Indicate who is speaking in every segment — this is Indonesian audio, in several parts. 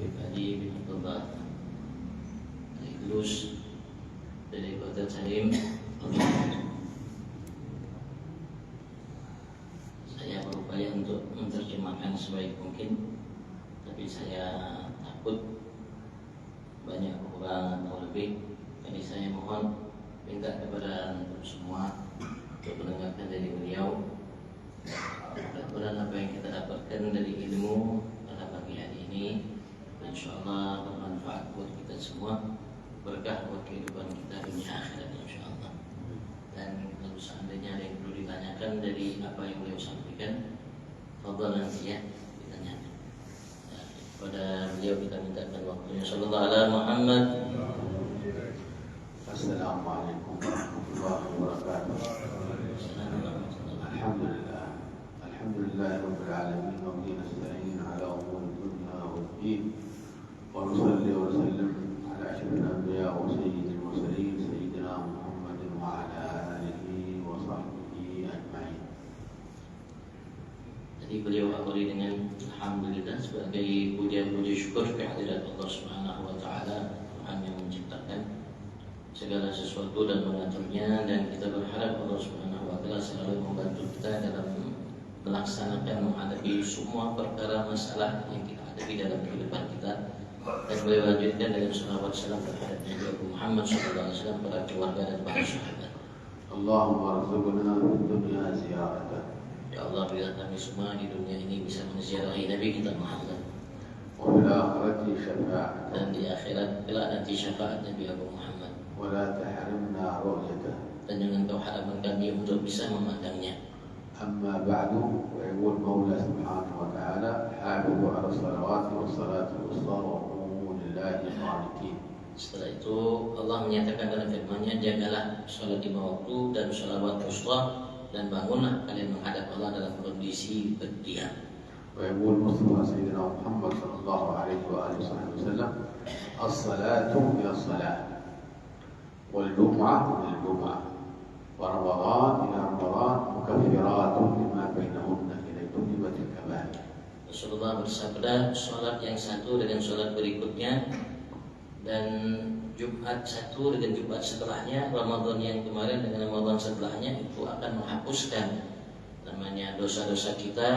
Speaker 1: Habib Ali bin Abdullah dari Lus dari Kota Salim. Saya berupaya untuk menerjemahkan sebaik mungkin, tapi saya takut banyak kurang atau lebih. Jadi saya mohon minta kepada antum semua untuk mendengarkan dari beliau. Mudah-mudahan apa yang kita dapatkan dari ilmu pada pagi hari ini insyaallah bermanfaat buat kita semua, berkah buat kehidupan kita dunia akhirat insyaallah. Dan kalau seandainya ada yang perlu ditanyakan dari apa yang beliau sampaikan, fadhal nanti ya ditanyakan. Kepada beliau kita mintakan waktunya. Sallallahu alaihi Muhammad.
Speaker 2: Assalamualaikum warahmatullahi wabarakatuh. Alhamdulillah. Alhamdulillah rabbil alamin wa bihi nasta'in ala umuri dunya waddin. Wa nusalli wa sallim ala asyrafil anbiya wa sayyidil mursalin sayyidina Muhammadin wa ala alihi wa sahbihi ajma'in.
Speaker 1: Jadi beliau akhiri dengan alhamdulillah sebagai puja-puji syukur kehadirat Allah Subhanahu wa taala, Tuhan yang menciptakan segala sesuatu dan mengaturnya, dan kita berharap Allah Subhanahu wa taala selalu membantu kita dalam melaksanakan menghadapi semua perkara masalah yang kita hadapi dalam kehidupan kita. Dan beliau lanjutkan dengan salawat salam terhadap Nabi Muhammad SAW, para keluarga dan para sahabat.
Speaker 2: Allahumma arzuqna fid dunya ziyaratan.
Speaker 1: Ya Allah, biar kami semua di dunia ini bisa menziarahi Nabi kita Muhammad.
Speaker 2: Wa fil akhirati syafa'atan.
Speaker 1: Dan di akhirat kelak nanti syafaat Nabi Abu Muhammad.
Speaker 2: Wa la tahrimna ru'yatah.
Speaker 1: Dan jangan kau haramkan kami untuk bisa memandangnya.
Speaker 2: أما بعد ويقول مولى سبحانه وتعالى حافظوا على الصلوات والصلاة الوسطى وقوموا لله قانتين.
Speaker 1: Setelah itu Allah menyatakan dalam firman-Nya, jagalah sholat 5 waktu dan sholawat wusta, dan bangunlah kalian menghadap Allah dalam kondisi berdiam.
Speaker 2: ويقول مصطفى سيدنا محمد صلى الله عليه وآله وسلم الصلاة إلى الصلاة والجمعة إلى الجمعة ورمضان إلى رمضان مكفرات لما بينهن إذا اجتنبت الكبائر.
Speaker 1: Rasulullah bersabda, sholat yang satu dengan sholat berikutnya, dan Jumat satu dengan Jumat setelahnya, Ramadan yang kemarin dengan Ramadan setelahnya, itu akan menghapuskan namanya dosa-dosa kita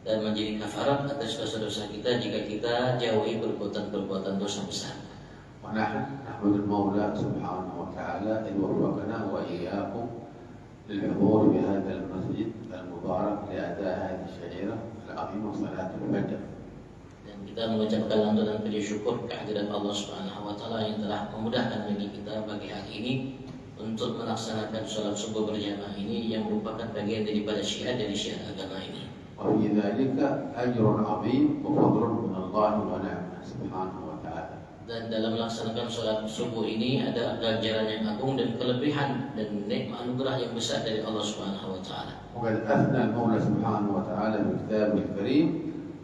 Speaker 1: dan menjadi kafarat atas dosa-dosa kita jika kita jauhi perbuatan-perbuatan dosa besar.
Speaker 2: ونحن نحمد المولى سبحانه وتعالى إذ وفقنا وإياكم للحضور بهذا المسجد المبارك لأداء هذه الشعيرة العظيمة صلاة الفجر.
Speaker 1: Dan kita mengucapkan lantunan dan puji syukur kehadirat Allah Subhanahu wa taala yang telah memudahkan bagi kita pagi hari ini untuk melaksanakan sholat subuh berjamaah ini, yang merupakan bagian daripada syiar dari syiar agama ini.
Speaker 2: وفي ذلك أجر عظيم وفضل من الله ونعمه سبحانه وتعالى.
Speaker 1: Dan dalam melaksanakan sholat subuh ini ada ganjaran yang agung dan kelebihan dan nikmat anugerah yang besar dari Allah Subhanahu wa taala.
Speaker 2: وقد أثنى المولى سبحانه وتعالى في كتابه الكريم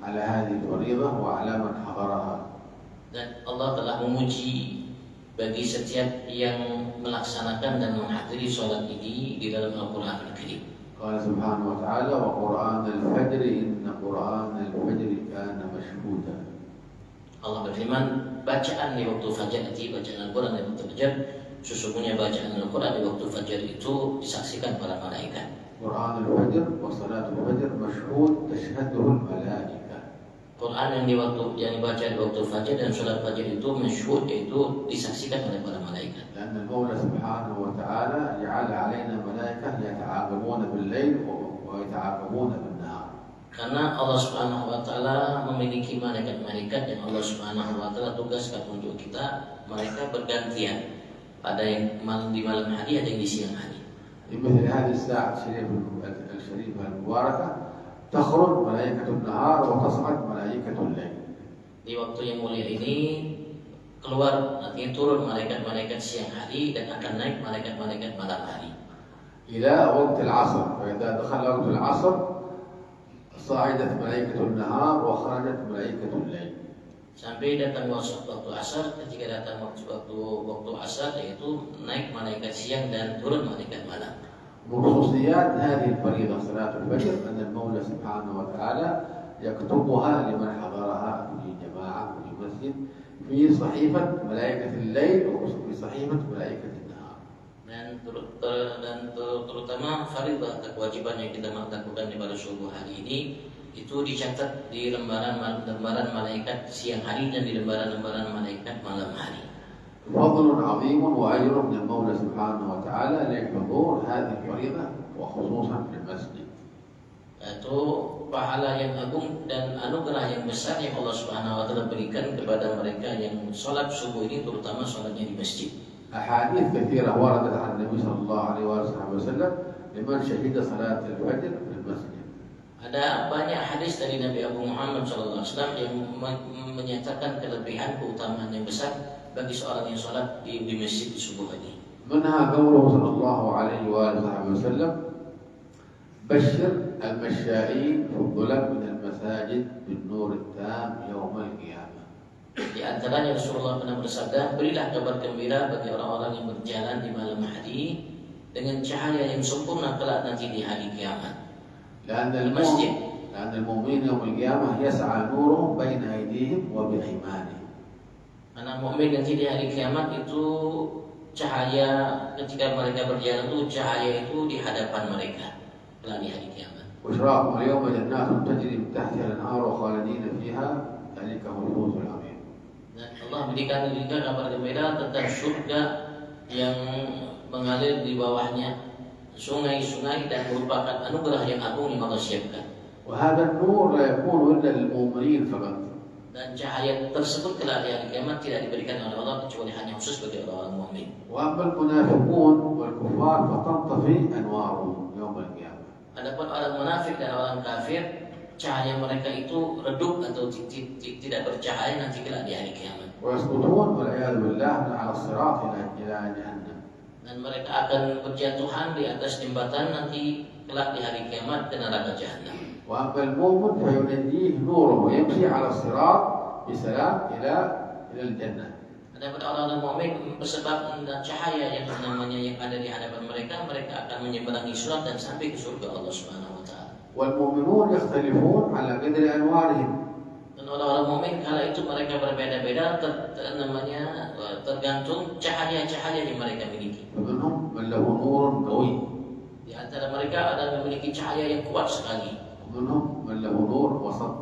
Speaker 2: على هذه الفريضة وعلى من حضرها.
Speaker 1: Dan Allah telah memuji bagi setiap yang melaksanakan dan menghadiri sholat ini di dalam Al-Qur'an Al-Karim.
Speaker 2: قال سبحانه وتعالى وقرآن الفجر إن قرآن الفجر كان مشهودا.
Speaker 1: Allah berfirman, bacaan di waktu fajar nanti, bacaan Al-Quran di waktu fajar, sesungguhnya bacaan Al-Quran di waktu fajar itu disaksikan para malaikat.
Speaker 2: قرآن الفجر وصلاة الفجر مشهود تشهده الملائكة.
Speaker 1: Quran yang dibaca di waktu fajar dan sholat fajar itu masyhur, yaitu disaksikan oleh para malaikat.
Speaker 2: لأن المولى سبحانه وتعالى جعل علينا ملائكة يتعاقبون بالليل ويتعاقبون بالنهار.
Speaker 1: Karena Allah Subhanahu wa taala memiliki malaikat-malaikat yang Allah Subhanahu wa taala tugaskan untuk kita, mereka bergantian. Ada yang di malam hari, ada yang di siang hari.
Speaker 2: في مثل هذه الساعة الشريفة المباركة تخرج ملائكة النهار وتصعد ملائكة الليل.
Speaker 1: Di waktu yang mulia ini keluar, nanti turun malaikat-malaikat siang hari dan akan naik malaikat-malaikat malam hari.
Speaker 2: إلى وقت العصر، فإذا دخل وقت العصر صعدت ملائكة النهار وخرجت ملائكة الليل.
Speaker 1: Sampai datang waktu asar, ketika datang waktu asar, yaitu naik malaikat siang dan turun malaikat malam.
Speaker 2: من خصوصيات هذه الفريضة صلاة الفجر أن المولى سبحانه وتعالى يكتبها لمن حضرها في جماعة في صحيفة ملائكة الليل وفي صحيفة ملائكة النهار.
Speaker 1: Dan terutama faridah atau kewajiban yang kita lakukan di pada subuh hari ini itu dicatat di lembaran malaikat siang hari dan di lembaran malaikat malam hari.
Speaker 2: فضل عظيم وأجر من المولى سبحانه وتعالى لحضور هذه الفريضة وخصوصا في المسجد.
Speaker 1: Itu pahala yang agung dan anugerah yang besar yang Allah Subhanahu wa taala berikan kepada mereka yang salat subuh ini, terutama salatnya di masjid.
Speaker 2: أحاديث كثيرة وردت عن النبي صلى الله عليه وسلم لمن شهد صلاة الفجر في المسجد.
Speaker 1: Ada banyak hadis dari Nabi Abu Muhammad SAW yang menyatakan kelebihan keutamaan yang besar bagi seorang yang salat di masjid di subuh ini.
Speaker 2: منها قوله صلى الله عليه وسلم بشر المشائين في الظلم من المساجid بالنور التام يوم القيامة.
Speaker 1: Di antaranya Rasulullah pernah bersabda, berilah kabar gembira bagi orang-orang yang berjalan di malam hari dengan cahaya yang sempurna kelak nanti di hari kiamat.
Speaker 2: لأن المؤمنين يوم القيامة يسعى نورهم بين أيديهم وبأيمانهم.
Speaker 1: Karena mukmin nanti di hari kiamat itu cahaya ketika mereka berjalan itu cahaya itu di hadapan mereka kelak di hari kiamat.
Speaker 2: وإشراقهم اليوم جنات تجري من تحتها الأنهار خالدين فيها ذلك هو الفوز العظيم.
Speaker 1: Dan Allah berikan juga kabar gembira tentang surga yang mengalir di bawahnya sungai-sungai dan merupakan anugerah yang agung yang Allah siapkan.
Speaker 2: وهذا النور لا يكون إلا للمؤمنين فقط.
Speaker 1: Dan cahaya tersebut kelak di hari kiamat tidak diberikan oleh Allah kecuali hanya khusus bagi orang-orang mukmin.
Speaker 2: وأما المنافقون والكفار فتنطفئ أنوارهم يوم القيامة.
Speaker 1: Adapun orang munafik dan orang kafir, cahaya mereka itu redup atau tidak bercahaya nanti kelak di hari kiamat.
Speaker 2: ويسقطون والعياذ بالله على الصراط إلى جهنم.
Speaker 1: Dan mereka akan berjatuhan di atas jembatan nanti kelak di hari kiamat ke neraka jahanam.
Speaker 2: وأما المؤمن فينجيه نوره ويمشي على الصراط بسلام إلى الجنة.
Speaker 1: Adapun orang-orang mukmin bersebab cahaya yang ada di hadapan mereka, mereka akan menyeberangi sirat dan sampai ke surga Allah Subhanahu wa taala.
Speaker 2: والمؤمنون يختلفون على قدر أنوارهم.
Speaker 1: Dan orang-orang mukmin kala itu mereka berbeda-beda tergantung cahaya-cahaya yang mereka miliki.
Speaker 2: فمنهم من له نور قوي.
Speaker 1: Di antara mereka ada yang memiliki cahaya yang kuat sekali.
Speaker 2: ومنهم من له نور وسط.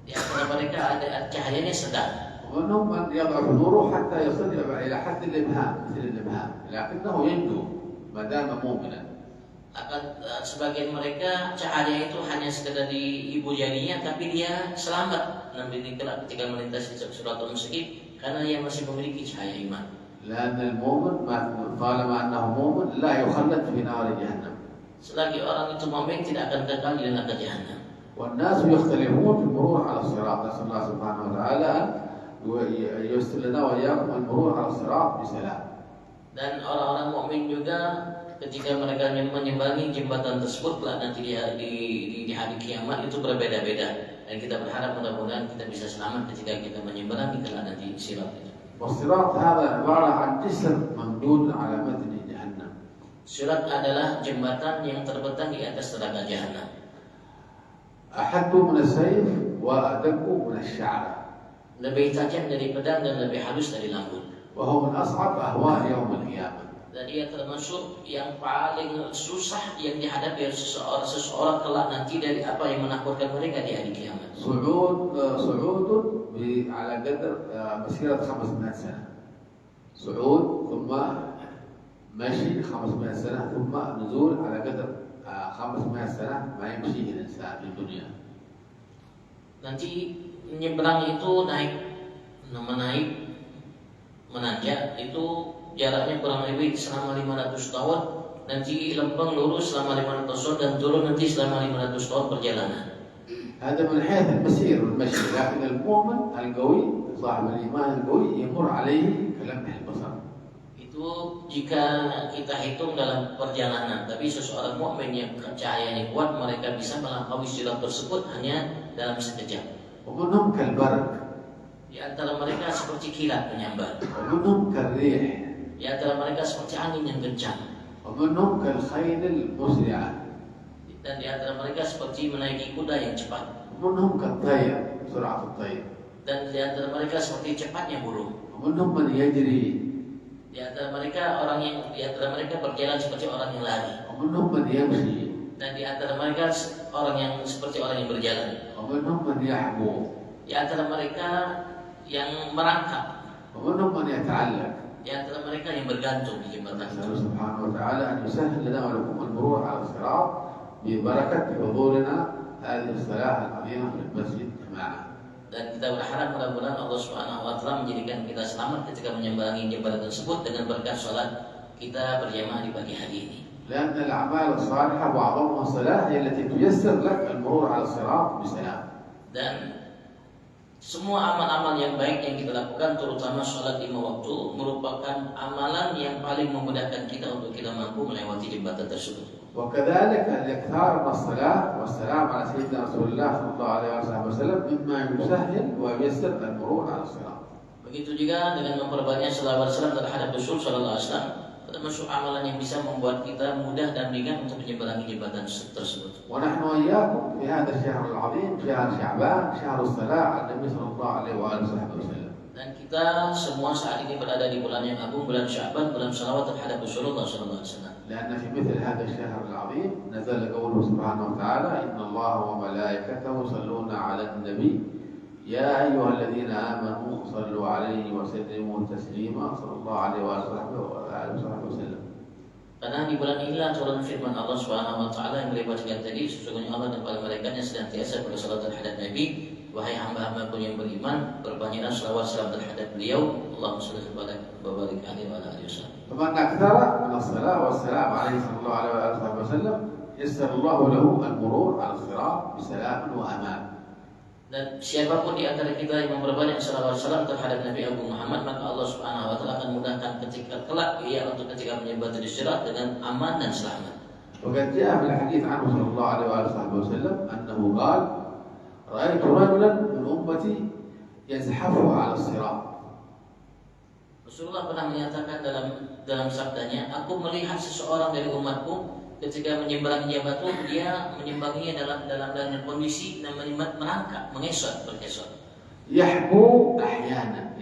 Speaker 1: Di antara mereka ada cahayanya sedang.
Speaker 2: ومنهم من يضعف نوره حتى يصل إلى حد الإبهام مثل الإبهام لكنه ينجو ما دام مؤمنا.
Speaker 1: Akan sebagian mereka cahaya itu hanya sekedar di ibu jarinya, tapi dia selamat nanti ketika melintasi siratal mustaqim karena dia masih memiliki cahaya iman.
Speaker 2: لأن المؤمن طالما أنه مؤمن لا يخلد في نار جهنم.
Speaker 1: Selagi orang itu mukmin tidak akan kekal di neraka jahanam.
Speaker 2: والناس يختلفون في المرور على الصراط. نسأل الله سبحانه وتعالى أن ييسر لنا وإياكم المرور على الصراط بسلام. Dan
Speaker 1: orang-orang mukmin juga ketika mereka menyeberangi jembatan tersebut nanti di hari kiamat itu berbeda-beda. Dan kita berharap mudah-mudahan kita bisa selamat ketika kita menyeberangi kelak nanti sirat itu.
Speaker 2: والصراط هذا عبارة عن جسر ممدود على متن جهنم.
Speaker 1: Sirat adalah jembatan yang terbentang di atas telaga jahanam.
Speaker 2: أحد من السيف وأدق من الشعرة.
Speaker 1: Lebih tajam dari pedang dan lebih halus dari lambun.
Speaker 2: وهو من أصعب أهوال يوم القيامة.
Speaker 1: Dan dia termasuk yang paling susah yang dihadapi oleh seseorang kelak nanti dari apa yang menakutkan mereka di hari kiamat.
Speaker 2: صعود على قدر مسيرة 500 سنة. صعود ثم مشي 500 سنة ثم نزول على قدر 500 سنة ما يمشيه الإنسان في الدنيا.
Speaker 1: Nanti menyeberang itu menanjak itu jaraknya kurang lebih selama 500 tahun, nanti lempeng lurus selama 500 tahun dan turun nanti selama 500 tahun perjalanan.
Speaker 2: هذا من حيث المسير والمشي، لكن المؤمن القوي صاحب الإيمان القوي يمر عليه كلمح البصر.
Speaker 1: Itu jika kita hitung dalam perjalanan, tapi seseorang mukmin yang cahayanya kuat mereka bisa melampaui sirat tersebut hanya dalam sekejap.
Speaker 2: ومنهم كالبرق.
Speaker 1: Di antara mereka seperti kilat menyambar.
Speaker 2: ومنهم كالريح.
Speaker 1: Di antara mereka seperti angin yang kencang.
Speaker 2: ومنهم كالخيل المسرعة.
Speaker 1: Dan di antara mereka seperti menaiki kuda yang cepat.
Speaker 2: ومنهم كالطير سرعة الطير.
Speaker 1: Dan di antara mereka seperti cepatnya burung.
Speaker 2: ومنهم من يجري
Speaker 1: Di antara mereka berjalan seperti orang yang lari.
Speaker 2: ومنهم من يمشي
Speaker 1: Dan di antara mereka orang yang seperti orang yang berjalan.
Speaker 2: ومنهم من يحبو
Speaker 1: Di antara mereka yang merangkak.
Speaker 2: ومنهم من يتعلق.
Speaker 1: Di antara mereka yang bergantung di jembatan
Speaker 2: نسأل
Speaker 1: itu.
Speaker 2: سبحانه وتعالى أن يسهل لنا ولكم المرور على الصراط ببركة حضورنا هذه الصلاة العظيمة في المسجد جماعة.
Speaker 1: Dan kita berharap mudah-mudahan Allah Subhanahu wa taala menjadikan kita selamat ketika menyeberangi jembatan tersebut dengan berkat salat kita berjamaah di pagi hari ini.
Speaker 2: لأن الأعمال الصالحة وأعظمها الصلاة هي التي تيسر لك المرور على الصراط بسلام.
Speaker 1: Dan semua amal-amal yang baik yang kita lakukan, terutama sholat 5 waktu, merupakan amalan yang paling memudahkan kita untuk kita mampu melewati jembatan tersebut.
Speaker 2: وكذلك الإكثار من الصلاة والسلام على سيدنا رسول الله صلى الله عليه وسلم مما يسهل وييسر المرور على الصراط. Begitu juga dengan memperbanyak selawat salam terhadap Rasul sallallahu alaihi wasallam, termasuk amalan yang bisa membuat kita mudah dan ringan untuk menyeberangi jembatan tersebut. ونحن وإياكم في هذا الشهر العظيم شهر شعبان شهر الصلاة على النبي صلى الله عليه وسلم. Dan kita semua saat ini berada di bulan yang agung, bulan Sya'ban, bulan salawat terhadap Rasulullah sallallahu alaihi wasallam. لأن في مثل هذا الشهر العظيم نزل قوله سبحانه وتعالى إن الله وملائكته يصلون على النبي يا أيها الذين آمنوا صلوا عليه وسلموا تسليما صلى الله عليه وآله وسلم. Karena di bulan inilah turun firman Allah Subhanahu wa taala yang melibatkan tadi, sesungguhnya Allah dan para malaikatnya senantiasa bersalawat terhadap Nabi. Wahai hamba-hambaku yang beriman, perbanyaklah selawat salam terhadap beliau. Allahumma shalli wa barik alaihi wa ala alihi wasallam. Faman aktsara min as-salat was-salam alaihi sallallahu alaihi wasallam yassara Allah lahu al-murur 'ala as-sirat bisalam wa aman. Dan siapapun di antara kita yang memperbanyak salawat salam terhadap Nabi Abu Muhammad, maka Allah Subhanahu wa taala akan mudahkan ketika kelak ia untuk ketika menyembah di sirat dengan aman dan selamat. وقد جاء في الحديث عنه صلى الله عليه وسلم أنه قال رأيت رجلا من أمتي يزحفها على الصراط. Rasulullah pernah menyatakan dalam sabdanya, aku melihat seseorang dari umatku ketika menyeberangi jembatan, dia menyembanginya dalam kondisi namanya merangkak, berkesot. Yahbu ahyana.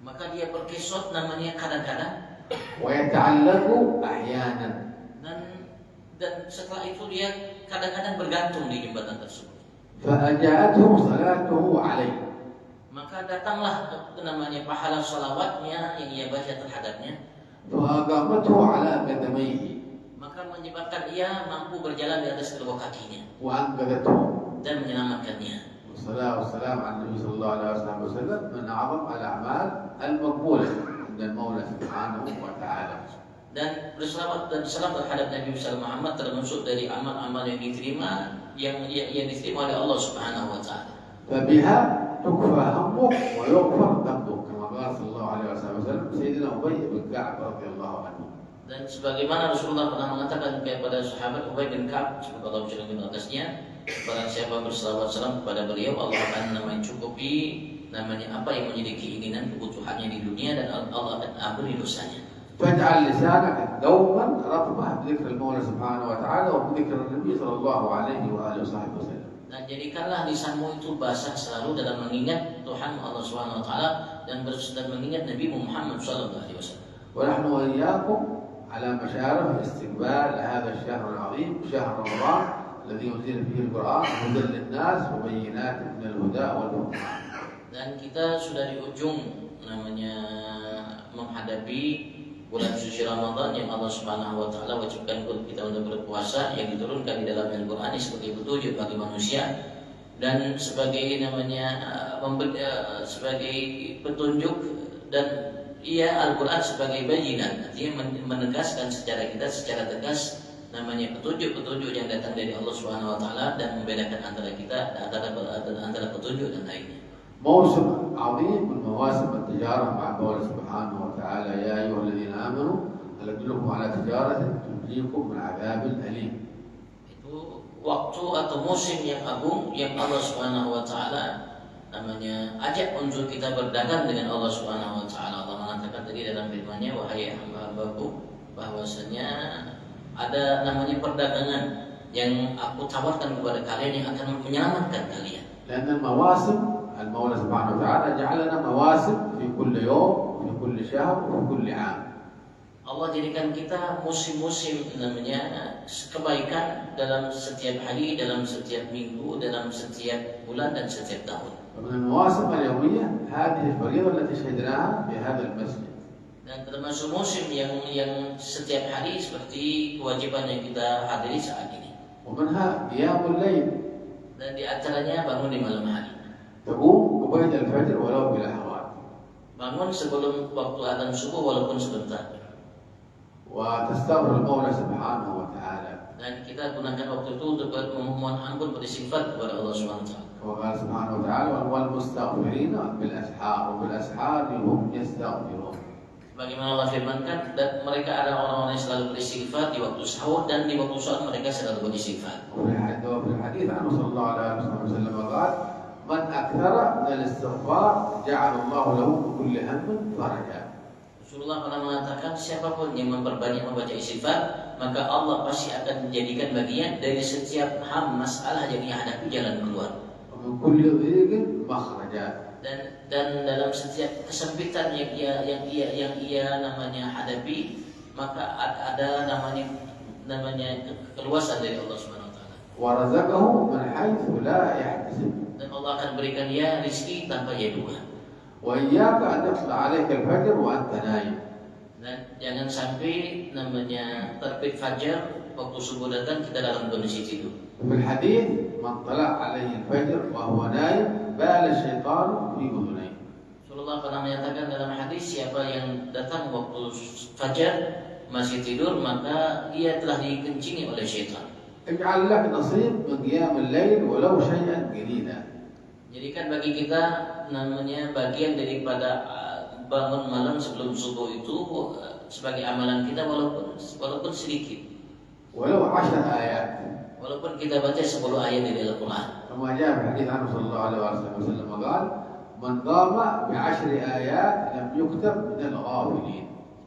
Speaker 2: Maka dia berkesot namanya kadang-kadang. Wa yata'allaqu ahyanan. Dan setelah itu dia kadang-kadang bergantung di jembatan tersebut. Fa'aja'atuhu salatuhu alaihi. Maka datanglah namanya pahala salawatnya yang ia baca terhadapnya. Fa'aqamathu ala qadamaihi. Maka menyebabkan ia mampu berjalan di atas kedua kakinya. Wa'anqadhathu. Dan menyelamatkannya. Wassalatu wassalamu ala Nabi sallallahu alaihi wasallam min a'zam al-a'mal al-maqbulah 'inda al-Maula subhanahu wa ta'ala. Dan berselawat dan salam terhadap Nabi Muhammad termasuk dari amal-amal yang diterima yang diterima oleh Allah Subhanahu wa taala. Fabiha tukfa hammuk wa yughfar dhanbuk kama qala sallallahu alaihi wasallam Sayyidina Ubay bin Ka'ab radhiyallahu anhu. Dan sebagaimana Rasulullah pernah mengatakan kepada sahabat Ubay bin Ka'ab, semoga Allah menjadikan atasnya, barang siapa berselawat salam kepada beliau, Allah akan mencukupi namanya apa yang menjadi keinginan kebutuhannya di dunia dan Allah akan ampuni dosanya. فاجعل لسانك دوما رطبا بذكر المولى سبحانه وتعالى وبذكر النبي صلى الله عليه واله وسلم. Dan jadikanlah lisanmu itu basah selalu dalam mengingat Tuhan Allah Subhanahu wa taala dan mengingat Nabi Muhammad sallallahu alaihi wasallam. ونحن وإياكم على مشارف استقبال هذا الشهر العظيم شهر رمضان الذي أنزل فيه القرآن هدى للناس وبينات من الهدى والفرقان. Dan kita sudah di ujung namanya menghadapi bulan suci Ramadan yang Allah Subhanahu wa taala wajibkan kita untuk berpuasa, yang diturunkan di dalam Al-Qur'an sebagai petunjuk bagi manusia dan sebagai sebagai petunjuk, dan Al-Qur'an sebagai bayyinat, artinya menegaskan secara tegas namanya petunjuk yang datang dari Allah Subhanahu wa taala dan membedakan antara kita antara petunjuk dan lainnya. موسم عظيم من مواسم التجارة مع الله سبحانه وتعالى يا أيها الذين آمنوا هل أدلكم على تجارة تنجيكم من عذاب أليم. Itu waktu atau musim yang agung yang Allah Subhanahu wa taala namanya ajak untuk kita berdagang dengan Allah Subhanahu wa taala. Allah mengatakan tadi dalam firman-Nya, wahai hamba-hambaku, bahwasanya ada namanya perdagangan yang aku tawarkan kepada kalian yang akan menyelamatkan kalian. لأن المواسم المولى سبحانه وتعالى جعل لنا مواسم في كل يوم وفي كل شهر وفي كل عام.
Speaker 1: Allah jadikan kita musim-musim namanya kebaikan dalam setiap hari, dalam setiap minggu, dalam setiap bulan dan setiap tahun.
Speaker 2: ومن المواسم اليومية هذه الفريضة التي شهدناها في هذا المسجد.
Speaker 1: Dan termasuk musim yang setiap hari seperti kewajiban yang kita hadiri saat ini.
Speaker 2: ومنها قيام الليل.
Speaker 1: Dan di antaranya bangun di malam hari.
Speaker 2: تقوم قبيل الفجر ولو بلحظات.
Speaker 1: Bangun sebelum waktu adzan subuh walaupun sebentar.
Speaker 2: وتستغفر المولى سبحانه وتعالى.
Speaker 1: Dan kita gunakan waktu itu untuk memohon ampun beristighfar kepada Allah Subhanahu wa taala.
Speaker 2: وقال سبحانه وتعالى والمستغفرين بالأسحار وبالأسحار هم يستغفرون.
Speaker 1: Bagaimana Allah firmankan, dan mereka adalah orang-orang yang selalu beristighfar di waktu sahur dan di waktu sholat mereka selalu beristighfar.
Speaker 2: وفي الحديث عنه صلى الله عليه وسلم قال من أكثر من الاستغفار جعل الله له بكل هم فرجا.
Speaker 1: Rasulullah pernah mengatakan siapapun yang memperbanyak membaca istighfar maka Allah pasti akan menjadikan bagian dari setiap ham masalah yang ia hadapi jalan keluar.
Speaker 2: ومن كل ضيق مخرجا.
Speaker 1: Dan dalam setiap kesempitan yang ia namanya hadapi maka ada namanya keluasan dari Allah Subhanahu wa taala.
Speaker 2: ورزقه من حيث لا يحتسب.
Speaker 1: Dan Allah akan berikan dia rezeki tanpa ia duga.
Speaker 2: وإياك أن يطلع عليك الفجر وأنت نايم.
Speaker 1: Dan jangan sampai namanya terbit fajar waktu subuh datang kita dalam kondisi tidur.
Speaker 2: في الحديث من طلع عليه الفجر وهو نايم بال الشيطان في أذنيه.
Speaker 1: Rasulullah pernah menyatakan dalam hadis siapa yang datang waktu fajar masih tidur maka ia telah dikencingi oleh syaitan.
Speaker 2: اجعل لك نصيب من قيام الليل ولو شيئا قليلا.
Speaker 1: Jadikan bagi kita namanya bagian daripada bangun malam sebelum subuh itu sebagai amalan kita walaupun sedikit.
Speaker 2: ولو 10 آيات.
Speaker 1: Walaupun kita baca 10 ayat dari Al-Quran.
Speaker 2: كما جاء في حديث عنه صلى الله عليه وسلم قال من قام ب10 آيات لم يكتب من الغافلين.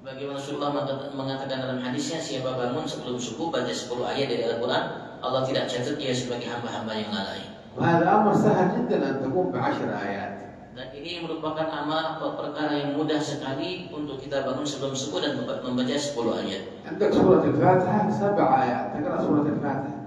Speaker 1: Bagaimana Rasulullah mengatakan dalam hadisnya siapa bangun sebelum subuh baca 10 ayat dari Al-Quran Allah tidak catat dia sebagai hamba-hamba yang lalai.
Speaker 2: وهذا أمر سهل جدا أن تقوم ب10 آيات.
Speaker 1: Dan ini merupakan amal atau perkara yang mudah sekali untuk kita bangun sebelum subuh dan membaca 10 ayat.
Speaker 2: عندك سورة الفاتحة 7 آيات تقرأ سورة الفاتحة.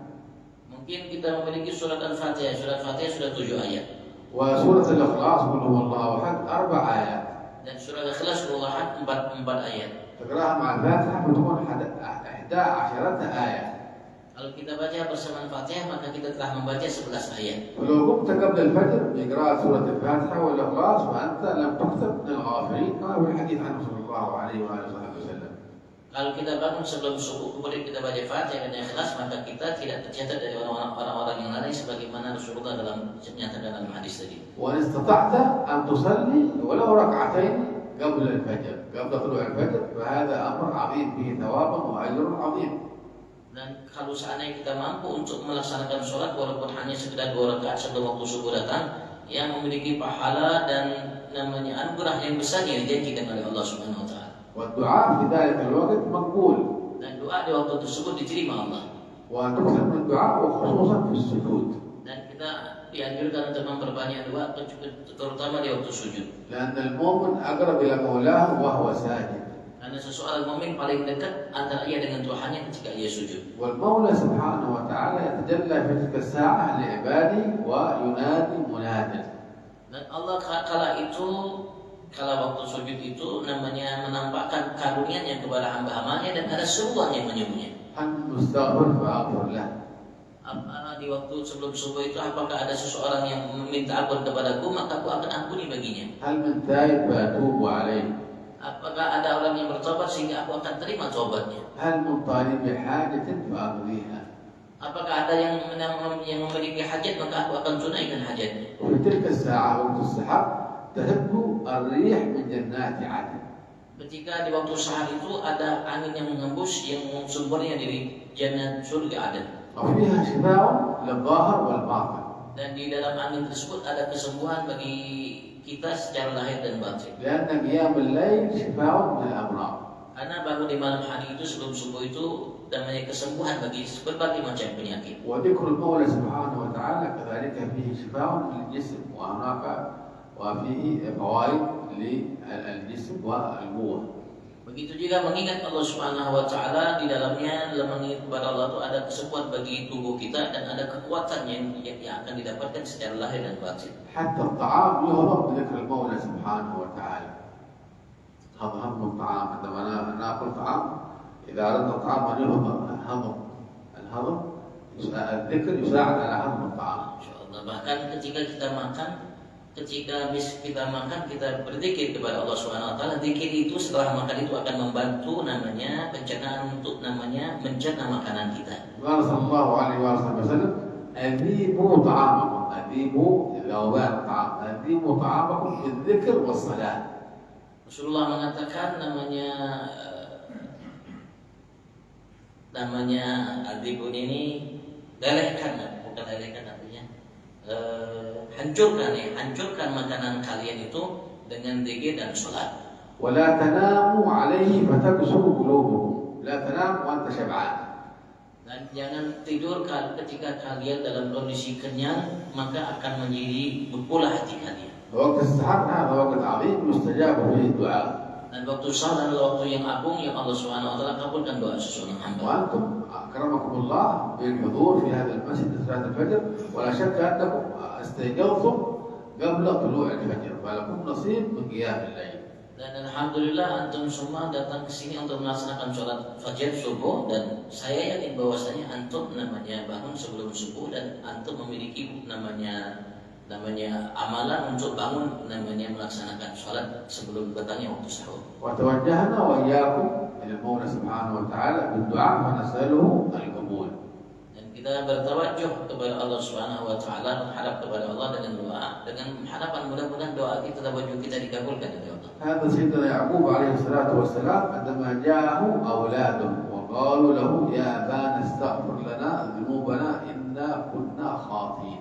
Speaker 1: Mungkin kita memiliki surat Al-Fatihah. Surat Al-Fatihah sudah 7 ayat.
Speaker 2: وسورة الإخلاص قل هو الله أحد 4 آيات.
Speaker 1: Dan surat Al-Ikhlas Allah 4 ayat.
Speaker 2: تقرأها مع الفاتحة فتكون 11 آية.
Speaker 1: Kalau kita baca bersama Al-Fatihah maka kita telah membaca 11 ayat.
Speaker 2: ولو قمت قبل الفجر بقراءة سورة الفاتحة والإخلاص وأنت لم تكتب من الغافلين كما في الحديث عنه صلى الله عليه وآله وسلم.
Speaker 1: Kalau kita bangun sebelum subuh kemudian kita baca Fatihah dan Ikhlas maka kita tidak tercatat dari orang-orang yang lain sebagaimana Rasulullah dalam menyatakan dalam hadis tadi.
Speaker 2: وإن استطعت أن تصلي ولو ركعتين قبل الفجر قبل طلوع الفجر فهذا أمر عظيم فيه ثواب وأجر عظيم.
Speaker 1: Dan kalau seandainya kita mampu untuk melaksanakan sholat walaupun hanya sekedar 2 rakaat sebelum waktu subuh datang yang memiliki pahala dan namanya anugerah yang besar yang dijanjikan oleh Allah Subhanahu wa taala.
Speaker 2: والدعاء في ذلك الوقت مقبول.
Speaker 1: Dan doa di waktu tersebut diterima Allah.
Speaker 2: وتكثر من الدعاء وخصوصا في السجود.
Speaker 1: Dan kita dianjurkan untuk memperbanyak doa terutama di waktu sujud.
Speaker 2: لأن المؤمن أقرب إلى مولاه وهو ساجد.
Speaker 1: Karena seseorang mukmin paling dekat antara ia dengan Tuhannya ketika ia sujud.
Speaker 2: والمولى سبحانه وتعالى يتجلى في تلك الساعة لعباده وينادي مناد.
Speaker 1: Dan Allah kala waktu sujud itu namanya menampakkan karunia-Nya kepada hamba-hambanya dan ada seruan yang menyebutnya.
Speaker 2: المستغفر فأغفر له.
Speaker 1: Di waktu sebelum subuh itu apakah ada seseorang yang meminta ampun kepadaku maka aku akan ampuni baginya.
Speaker 2: هل من تائب فأتوب عليه.
Speaker 1: Apakah ada orang yang bertobat sehingga aku akan terima tobatnya.
Speaker 2: هل من طالب حاجة فأقضيها.
Speaker 1: Apakah ada yang memiliki hajat maka aku akan tunaikan hajatnya.
Speaker 2: وفي تلك الساعة وقت السحر تهب الريح من جنات عدن.
Speaker 1: Ketika di waktu sahar itu ada angin yang menghembus yang sumbernya dari jannah surga Aden.
Speaker 2: وفيها شفاء للظاهر والباطن.
Speaker 1: Dan di dalam angin tersebut ada kesembuhan bagi kita secara lahir dan batin.
Speaker 2: لأن قيام الليل شفاء من الأمراض.
Speaker 1: Karena bangun di malam hari itu sebelum subuh itu namanya kesembuhan bagi berbagai macam penyakit.
Speaker 2: وذكر المولى سبحانه وتعالى كذلك فيه شفاء للجسم وفيه فوائد للجسم والقوة.
Speaker 1: Begitu juga mengingat Allah Subhanahu wa taala, di dalamnya mengingat kepada Allah itu ada kesembuhan bagi tubuh kita dan ada kekuatan yang akan didapatkan secara lahir dan batin.
Speaker 2: حتى الطعام يهضم بذكر المولى سبحانه وتعالى. هضم الطعام عندما ناكل طعام إذا أردنا الطعام أن يهضم الهضم الذكر يساعد على هضم الطعام.
Speaker 1: Insyaallah, bahkan ketika habis kita makan, kita berzikir kepada Allah Subhanahu wa taala. Zikir itu setelah makan itu akan membantu namanya pencernaan untuk namanya mencerna makanan kita.
Speaker 2: قال صلى الله عليه وسلم أذيبوا طعامكم أذيبوا ذوبان الطعام أذيبوا طعامكم بالذكر والصلاة.
Speaker 1: Rasulullah mengatakan namanya adibun ini bukan lelehkan artinya hancurkan makanan kalian itu dengan zikir dan salat.
Speaker 2: ولا تناموا عليه فتكسر قلوبكم لا تنام وأنت شبعان.
Speaker 1: Dan jangan tidur ketika kalian dalam kondisi kenyang, maka akan menjadi berpula hati kalian.
Speaker 2: وقت السحر هذا وقت عظيم يستجاب فيه الدعاء.
Speaker 1: Dan waktu sahur adalah waktu yang agung yang Allah Subhanahu wa taala kabulkan doa seseorang hamba.
Speaker 2: وأنتم أكرمكم الله بالحضور في هذا المسجد لصلاة الفجر ولا شك أنكم استيقظتم قبل طلوع الفجر فلكم نصيب من قيام الليل.
Speaker 1: Dan alhamdulillah antum semua datang ke sini untuk melaksanakan sholat fajar subuh, dan saya yakin bahwasanya antum namanya bangun sebelum subuh dan antum memiliki namanya amalan untuk bangun namanya melaksanakan sholat sebelum datangnya waktu sahur.
Speaker 2: وتوجهنا وإياكم إلى المولى سبحانه وتعالى بالدعاء ونسأله القبول.
Speaker 1: Dan kita bertawajuh kepada Allah Subhanahu wa taala, menghadap kepada Allah dengan doa, dengan harapan mudah-mudahan doa kita, tawajuh kita dikabulkan oleh Allah.
Speaker 2: هذا سيدنا يعقوب عليه الصلاة والسلام عندما جاءه أولاده وقالوا له يا أبانا استغفر لنا ذنوبنا إنا كنا خاطئين.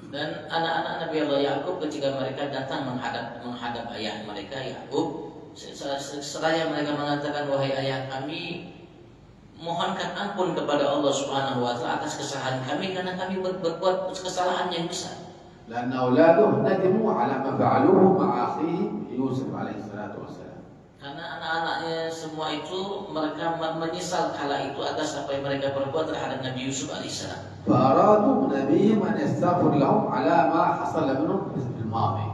Speaker 1: Dan anak-anak Nabi Allah Yakub ketika mereka datang menghadap ayah mereka Yakub, seraya mereka mengatakan, wahai ayah kami, mohonkan ampun kepada Allah Subhanahu wa taala atas kesalahan kami karena kami berbuat kesalahan yang besar.
Speaker 2: لأن أولاده ندموا على ما فعلوه مع أخيه يوسف عليه الصلاة والسلام.
Speaker 1: Karena anak-anaknya semua itu mereka menyesal kala itu atas apa yang mereka perbuat terhadap Nabi Yusuf alaihissalam.
Speaker 2: فأرادوا من أبيهم أن يستغفر لهم على ما حصل منهم في الماضي.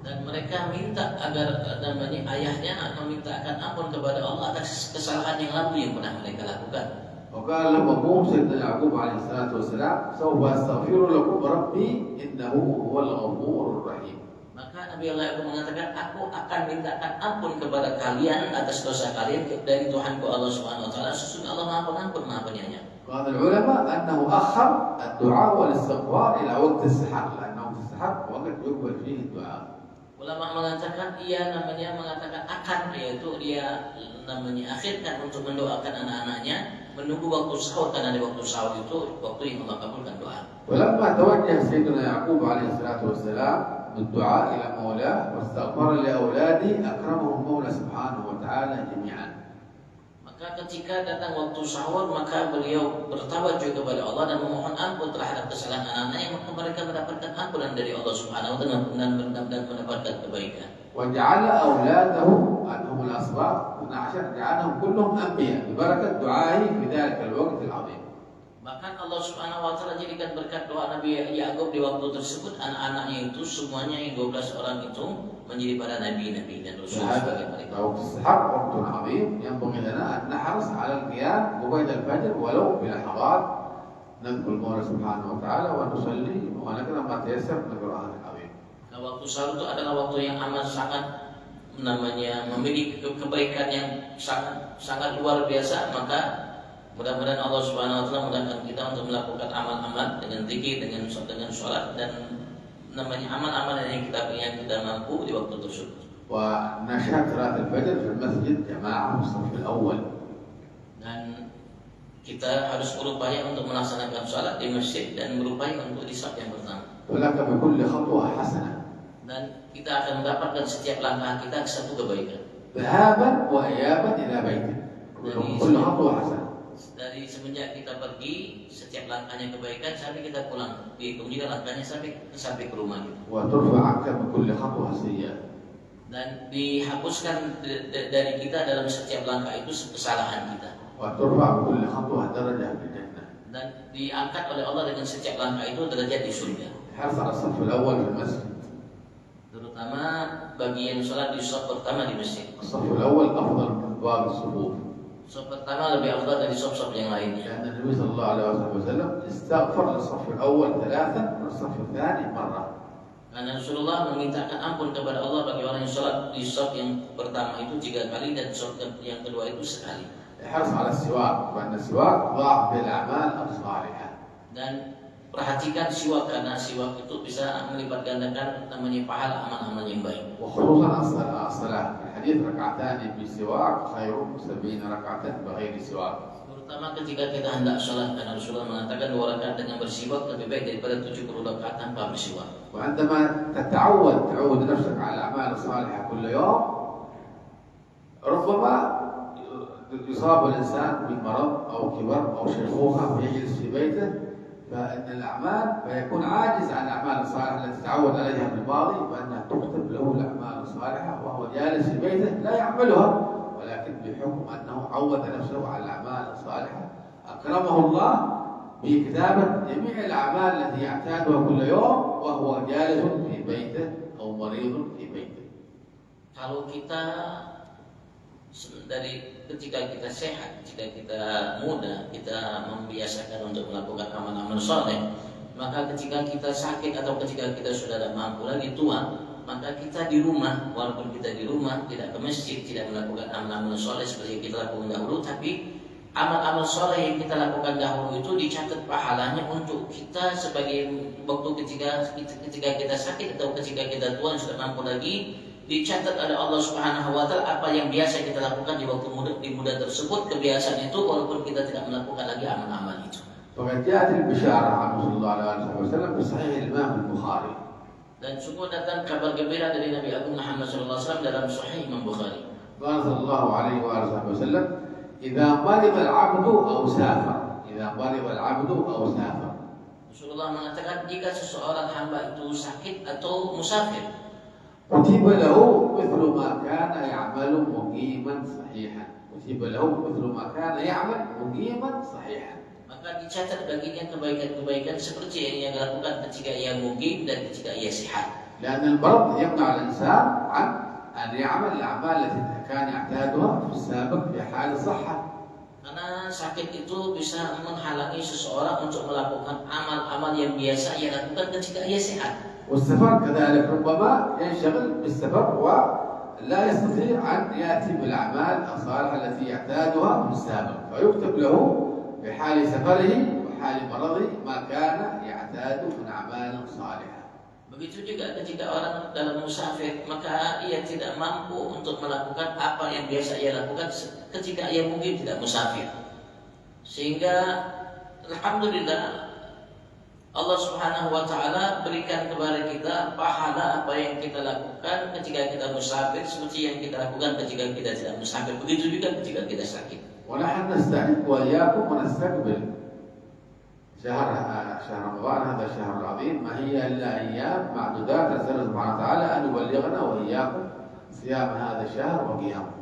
Speaker 1: Dan mereka minta agar namanya ayahnya memintakan ampun kepada Allah atas kesalahan yang lalu yang pernah mereka lakukan.
Speaker 2: وقال لهم أبوهم سيدنا يعقوب عليه الصلاة والسلام سوف أستغفر لكم ربي إنه هو الغفور الرحيم.
Speaker 1: Maka Nabi Allah Yakub mengatakan, aku akan mintakan ampun kepada kalian atas dosa kalian dari Tuhanku Allah Subhanahu wa taala, sesungguhnya Allah Maha Pengampun Maha Penyayang.
Speaker 2: قال العلماء أنه أخر الدعاء والاستغفار إلى وقت السحر لأنه في السحر وقت يقبل فيه الدعاء.
Speaker 1: Ulama mengatakan mengatakan akan, yaitu dia akhirkan untuk mendoakan anak-anaknya menunggu waktu sahur, karena di waktu sahur itu waktu yang Allah kabulkan doa.
Speaker 2: ولما توجه سيدنا يعقوب عليه الصلاة والسلام بالدعاء إلى مولاه واستغفر لأولاده أكرمهم المولى سبحانه وتعالى جميعا.
Speaker 1: Maka ketika datang waktu sahur, maka beliau bertawajuh kepada Allah dan memohon ampun terhadap kesalahan anak-anaknya, maka mereka mendapatkan ampunan dari Allah Subhanahu wa taala dan mendapatkan kebaikan.
Speaker 2: وجعل أولاده أنهم الأصباط 12 جعلهم كلهم أنبياء ببركة دعائه في ذلك الوقت العظيم.
Speaker 1: Bahkan Allah Subhanahu wa taala jadikan berkat doa Nabi Yakub di waktu tersebut, anak-anaknya itu semuanya yang 12 orang itu menjadi para nabi-nabi dan rasul sebagai mereka.
Speaker 2: وقت السحر وقت عظيم ينبغي لنا أن نحرص على القيام قبيل الفجر ولو بلحظات نذكر المولى سبحانه وتعالى ونصلي ونقرأ ما تيسر من القرآن العظيم.
Speaker 1: Nah, waktu sahur itu adalah waktu yang amat sangat memiliki kebaikan yang sangat luar biasa. Maka mudah-mudahan Allah Subhanahu wa taala mudahkan kita untuk melakukan amal-amal dengan zikir, dengan sholat dan amal-amal yang kita mampu di waktu tersebut.
Speaker 2: ونشهد صلاة الفجر في المسجد جماعة في الصف الأول.
Speaker 1: Dan kita harus berupaya untuk melaksanakan sholat di masjid dan berupaya untuk di saf yang pertama.
Speaker 2: ولك بكل خطوة حسنة.
Speaker 1: Dan kita akan mendapatkan setiap langkah kita satu kebaikan.
Speaker 2: ذهابا وإيابا إلى بيتك. كل خطوة حسنة.
Speaker 1: Dari semenjak kita pergi, setiap langkahnya kebaikan sampai kita pulang, dihitung juga langkahnya sampai ke rumah gitu.
Speaker 2: وترفع عنك بكل خطوة سيئة.
Speaker 1: Dan dihapuskan dari kita dalam setiap langkah itu kesalahan kita.
Speaker 2: وترفع بكل خطوة درجة في الجنة.
Speaker 1: Dan diangkat oleh Allah dengan setiap langkah itu derajat di surga.
Speaker 2: حرص على الصف الأول في المسجد.
Speaker 1: Terutama bagi yang sholat di saf pertama di masjid.
Speaker 2: الصف الأول أفضل من باقي الصفوف.
Speaker 1: Saf pertama lebih afdal dari saf-saf yang lainnya.
Speaker 2: لأن النبي صلى الله عليه وسلم استغفر للصف الأول 3 والصف الثاني مرة.
Speaker 1: Karena Rasulullah memintakan ampun kepada Allah bagi orang yang sholat di saf yang pertama itu 3 kali dan saf yang kedua itu sekali.
Speaker 2: حرص على السواك وأن السواك ضاع بالأعمال الصالحة.
Speaker 1: Dan perhatikan siwak karena siwak itu bisa melipat gandakan namanya pahala amal-amal yang baik.
Speaker 2: وخصوصا الصلاة في الحديث ركعتان بالسواك خير من 70 ركعة بغير سواك.
Speaker 1: Terutama ketika kita hendak sholat karena Rasulullah mengatakan 2 rakaat dengan bersiwak lebih baik daripada 70 rakaat tanpa bersiwak.
Speaker 2: وعندما تعود نفسك على الأعمال الصالحة كل يوم ربما يصاب الإنسان بمرض أو كبر أو شيخوخة ويجلس في بيته فإن الأعمال فيكون عاجز عن الأعمال الصالحة التي تعود عليها في الماضي فإنها تكتب له الأعمال الصالحة وهو جالس في بيته لا يعملها ولكن بحكم أنه عود نفسه على الأعمال الصالحة أكرمه الله بكتابة جميع الأعمال التي يعتادها كل يوم وهو جالس في بيته أو مريض في بيته.
Speaker 1: Kalau kita dari ketika kita sehat, ketika kita muda, kita membiasakan untuk melakukan amal-amal soleh, maka ketika kita sakit atau ketika kita sudah tidak mampu lagi tua, maka kita di rumah, walaupun kita di rumah tidak ke masjid, tidak melakukan amal-amal soleh seperti yang kita lakukan dahulu, tapi amal-amal soleh yang kita lakukan dahulu itu dicatat pahalanya untuk kita sebagai waktu ketika kita sakit atau ketika kita tua sudah mampu lagi, dicatat oleh Allah Subhanahu wa taala apa yang biasa kita lakukan di waktu muda tersebut, kebiasaan itu walaupun kita tidak melakukan lagi amal-amal itu.
Speaker 2: وقد جاءت البشارة عن رسول الله عليه وسلم في صحيح الإمام البخاري.
Speaker 1: Dan sungguh datang kabar gembira dari Nabi Agung Muhammad SAW dalam Sahih Imam Bukhari.
Speaker 2: قال صلى الله عليه وآله وسلم إذا مرض العبد أو سافر
Speaker 1: Rasulullah mengatakan jika seseorang hamba itu sakit atau musafir,
Speaker 2: كتب له مثل ما كان يعمل مقيما صحيحا.
Speaker 1: Maka dicatat baginya kebaikan-kebaikan seperti yang ia lakukan ketika ia mukim dan ketika ia sehat.
Speaker 2: لأن المرض يمنع الإنسان عن أن يعمل الأعمال التي كان يعتادها في السابق في حال الصحة.
Speaker 1: Karena sakit itu bisa menghalangi seseorang untuk melakukan amal-amal yang biasa ia lakukan ketika ia sehat.
Speaker 2: والسفر كذلك ربما ينشغل بالسفر ولا يستطيع أن يأتي بالأعمال الصالحة التي يعتادها في السابق فيكتب له في حال سفره وحال مرضه ما كان يعتاد من أعمال صالحة.
Speaker 1: Begitu juga ketika orang dalam musafir, maka ia tidak mampu untuk melakukan apa yang biasa ia lakukan ketika ia mungkin tidak musafir. Sehingga alhamdulillah Allah Subhanahu wa taala berikan kepada kita pahala apa yang kita lakukan ketika kita musafir seperti yang kita lakukan ketika kita tidak musafir. Begitu juga ketika kita sakit.
Speaker 2: ونحن نستعد وإياكم ونستقبل شهر رمضان هذا الشهر العظيم ما هي إلا أيام معدودات نسأل سبحانه وتعالى أن يبلغنا وإياكم صيام هذا الشهر وقيامه.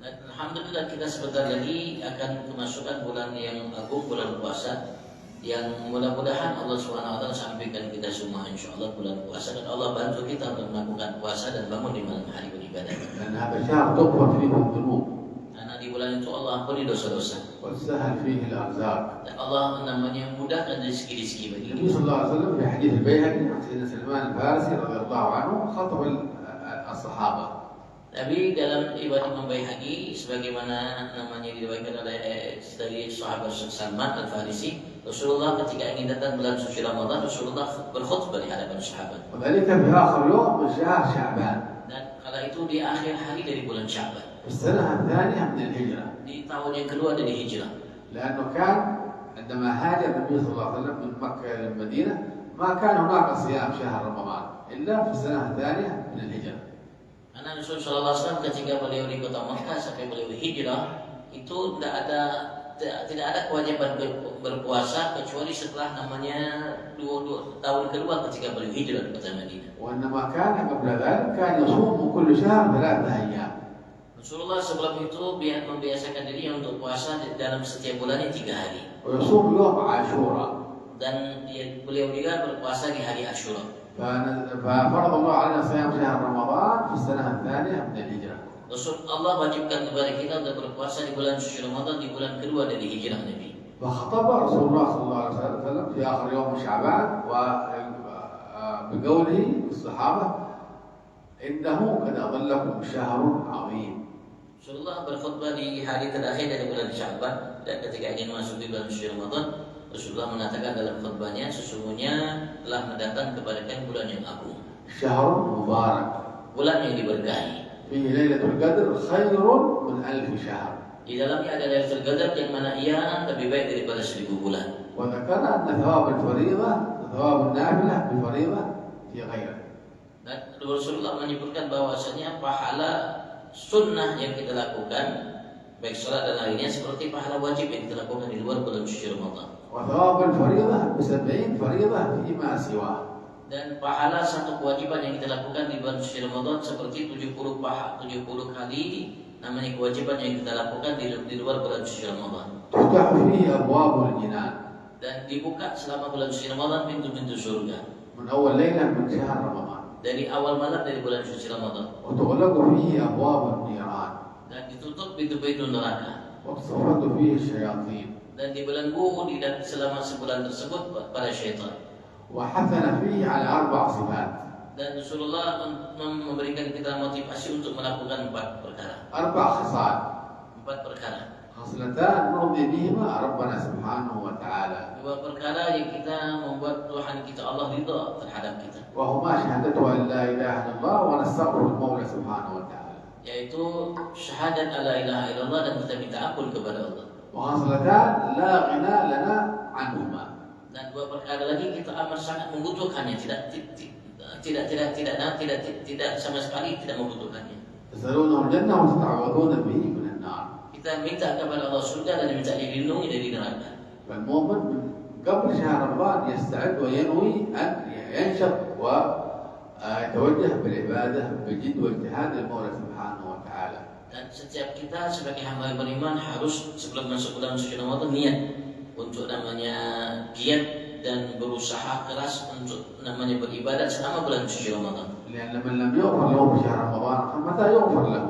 Speaker 1: Dan alhamdulillah kita sebentar lagi akan kemasukan bulan yang agung, bulan puasa, yang mudah-mudahan Allah SWT sampaikan kita semua insyaallah bulan puasa dan Allah bantu kita untuk melakukan puasa dan bangun di malam hari beribadah.
Speaker 2: Dan هذا الشهر تغفر فيه الذنوب.
Speaker 1: Karena di bulan itu Allah ampuni dosa-dosa.
Speaker 2: وتسهل فيه الأرزاق.
Speaker 1: Dan Allah namanya mudahkan rezeki-rezeki bagi kita.
Speaker 2: النبي صلى الله عليه وسلم في حديث البيهقي عن سيدنا سلمان الفارسي رضي الله عنه خطب الصحابة.
Speaker 1: Tapi dalam riwayat Imam Baihaqi sebagaimana namanya diriwayatkan oleh dari sahabat Salman Al-Farisi, Rasulullah ketika ingin datang bulan suci Ramadan, Rasulullah berkhutbah di hadapan sahabat.
Speaker 2: وذلك في آخر يوم من شهر شعبان.
Speaker 1: Dan kala itu di akhir hari dari bulan Sya'ban.
Speaker 2: في السنة الثانية من الهجرة.
Speaker 1: Di tahun yang kedua dari hijrah.
Speaker 2: لأنه كان عندما هاجر النبي صلى الله عليه وسلم من مكة إلى المدينة ما كان هناك صيام شهر رمضان إلا في السنة الثانية من الهجرة.
Speaker 1: Karena Rasulullah SAW ketika beliau di kota Makkah sampai beliau hijrah itu tidak ada tidak ada kewajiban berpuasa kecuali setelah namanya 2 tahun kedua ketika beliau hijrah ke kota Madinah.
Speaker 2: وإنما كان قبل ذلك كان يصوم كل شهر 3 أيام.
Speaker 1: Rasulullah sebelum itu membiasakan dirinya untuk puasa dalam setiap bulannya 3 hari.
Speaker 2: ويصوم يوم عاشوراء.
Speaker 1: Dan beliau juga berpuasa di hari Asyura.
Speaker 2: ففرض الله علينا صيام شهر رمضان في السنة الثانية من الهجرة.
Speaker 1: Allah wajibkan kepada kita untuk berpuasa di bulan suci Ramadan di bulan kedua dari hijrah Nabi.
Speaker 2: فخطب رسول الله صلى الله عليه وسلم في آخر يوم من شعبان وبقوله للصحابة إنه قد أظلكم شهر عظيم.
Speaker 1: Rasulullah berkhutbah di hari terakhir dari bulan Sya'ban dan ketika ingin masuk di bulan suci Ramadan, Rasulullah mengatakan dalam khutbahnya, sesungguhnya telah mendatang kepada kalian bulan yang agung.
Speaker 2: شهر مبارك.
Speaker 1: Bulan yang diberkahi.
Speaker 2: فيه ليلة القدر خير من 1000 شهر.
Speaker 1: Di dalamnya ada Lailatul Qadar yang mana ia lebih baik daripada 1000 bulan.
Speaker 2: وذكر أن ثواب الفريضة ثواب النافلة بفريضة في غيره.
Speaker 1: Dan Rasulullah menyebutkan bahwasanya pahala sunnah yang kita lakukan, baik salat dan lainnya, seperti pahala wajib yang kita lakukan di luar bulan suci Ramadan.
Speaker 2: وثواب الفريضة ب70 فريضة فيما سواه.
Speaker 1: Dan pahala satu kewajiban yang kita lakukan di bulan suci Ramadan seperti 70 kali namanya kewajiban yang kita lakukan di luar bulan suci Ramadan.
Speaker 2: تفتح فيه أبواب الجنان.
Speaker 1: Dan dibuka selama bulan suci Ramadan pintu-pintu surga.
Speaker 2: من أول ليلة من شهر رمضان.
Speaker 1: Dari awal malam dari bulan suci Ramadan.
Speaker 2: وتغلق فيه أبواب النيران.
Speaker 1: Dan ditutup pintu-pintu neraka.
Speaker 2: وتصفد فيه الشياطين.
Speaker 1: Dan dibelenggu selama sebulan tersebut para syaitan.
Speaker 2: وحثنا فيه على 4 صفات.
Speaker 1: Dan Rasulullah memberikan kita motivasi untuk melakukan 4 perkara.
Speaker 2: 4 خصال.
Speaker 1: 4 perkara.
Speaker 2: خصلتان نرضي بهما ربنا سبحانه وتعالى.
Speaker 1: 2 perkara yang kita membuat Tuhan kita Allah ridha terhadap kita.
Speaker 2: وهما شهادة أن لا إله إلا الله ونستغفر المولى سبحانه وتعالى.
Speaker 1: Yaitu syahadat la ilaha illallah dan kita minta ampun kepada Allah.
Speaker 2: وخصلتان لا غنى لنا عنهما.
Speaker 1: Dan 2 perkara lagi kita amat sangat membutuhkannya, tidak sama sekali tidak membutuhkannya.
Speaker 2: تسألونه الجنة وتتعوذون به من النار.
Speaker 1: Kita minta kepada Allah surga dan minta dilindungi dari neraka.
Speaker 2: فالمؤمن من قبل شهر رمضان يستعد وينوي أن ينشط ويتوجه بالعبادة بجد واجتهاد للمولى سبحانه وتعالى.
Speaker 1: Dan setiap kita sebagai hamba yang beriman harus sebelum masuk bulan suci Ramadan niat untuk namanya giat dan berusaha keras untuk namanya beribadat selama bulan suci Ramadan.
Speaker 2: لأن من لم يغفر له بشهر رمضان متى يغفر له؟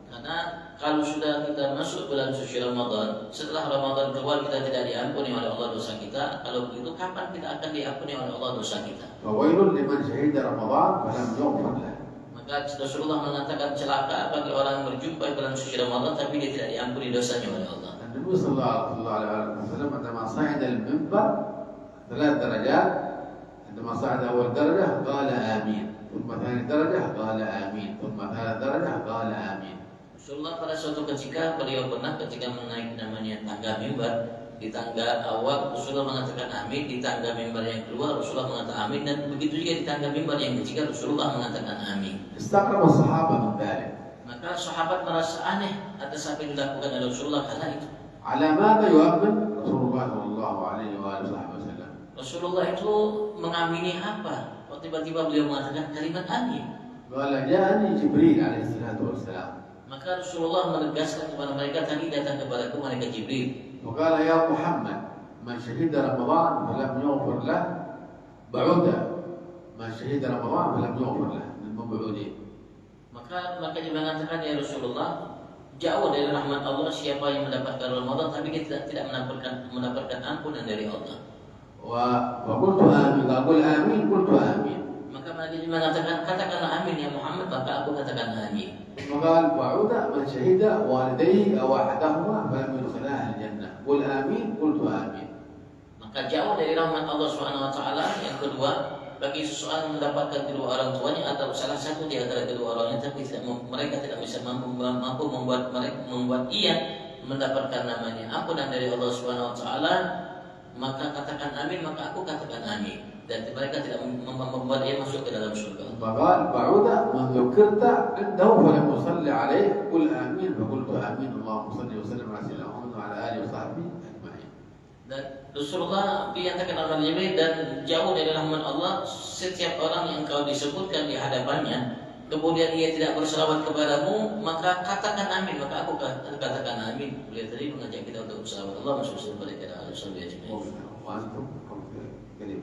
Speaker 1: Karena kalau sudah kita masuk bulan suci Ramadan, setelah Ramadan keluar kita tidak diampuni oleh Allah dosa kita. Kalau begitu kapan kita akan diampuni oleh Allah dosa kita?
Speaker 2: فويل لمن شهد رمضان فلم يغفر له.
Speaker 1: Maka Rasulullah mengatakan celaka bagi orang yang berjumpa bulan suci Ramadan tapi dia tidak diampuni dosanya oleh Allah.
Speaker 2: النبي صلى الله عليه وسلم عندما صعد المنبر 3 درجات، عندما صعد أول درجة قال آمين، ثم ثاني درجة قال آمين، ثم ثالث درجة قال آمين.
Speaker 1: Rasulullah pada suatu ketika beliau pernah ketika menaik namanya tangga mimbar, di tangga awal Rasulullah mengatakan amin, di tangga mimbar yang kedua Rasulullah mengatakan amin, dan begitu juga di tangga mimbar yang ketiga Rasulullah mengatakan amin.
Speaker 2: استغرب الصحابة من ذلك.
Speaker 1: Maka sahabat merasa aneh atas apa yang dilakukan oleh Rasulullah karena itu.
Speaker 2: على ماذا يؤمن رسول الله صلى الله عليه وآله وسلم؟
Speaker 1: Rasulullah itu mengamini apa? Kok tiba-tiba beliau mengatakan kalimat amin?
Speaker 2: قال جاءني جبريل عليه الصلاة والسلام.
Speaker 1: Maka Rasulullah menegaskan kepada mereka, tadi datang kepadaku malaikat Jibril.
Speaker 2: وقال يا محمد من شهد رمضان فلم يغفر له بعد من شهد رمضان فلم يغفر له من المبعودين.
Speaker 1: Maka dia mengatakan, ya Rasulullah, jauh dari rahmat Allah siapa yang mendapatkan Ramadan tapi dia tidak mendapatkan ampunan dari Allah.
Speaker 2: وقلت آمين. قال آمين قلت آمين.
Speaker 1: Maka dia mengatakan, katakanlah amin ya Muhammad, maka aku katakan amin.
Speaker 2: وقال بعد من شهد والديه أو أحدهما فلم يدخلاه الجنة. قل آمين قلت آمين.
Speaker 1: Maka jauh dari rahmat Allah SWT. Yang kedua, bagi seseorang mendapatkan kedua orang tuanya atau salah satu di antara kedua orangnya tapi mereka tidak bisa mampu membuat ia mendapatkan namanya ampunan dari Allah SWT, maka katakan amin, maka aku katakan amin, dan mereka tidak membuat ia masuk ke dalam surga.
Speaker 2: فقال بعد من ذكرت عنده فلم يصلي عليه قل آمين فقلت آمين اللهم صل وسلم على سيدنا محمد وعلى آله وصحبه أجمعين.
Speaker 1: Dan Rasulullah dinyatakan oleh Jibril, dan jauh dari rahmat Allah setiap orang yang kau disebutkan di hadapannya, kemudian ia tidak berselawat kepadamu, maka katakan amin, maka aku katakan amin. Beliau tadi mengajak kita untuk berselawat. Allah masuk kepada kita alaihi
Speaker 2: وأنتم كريم.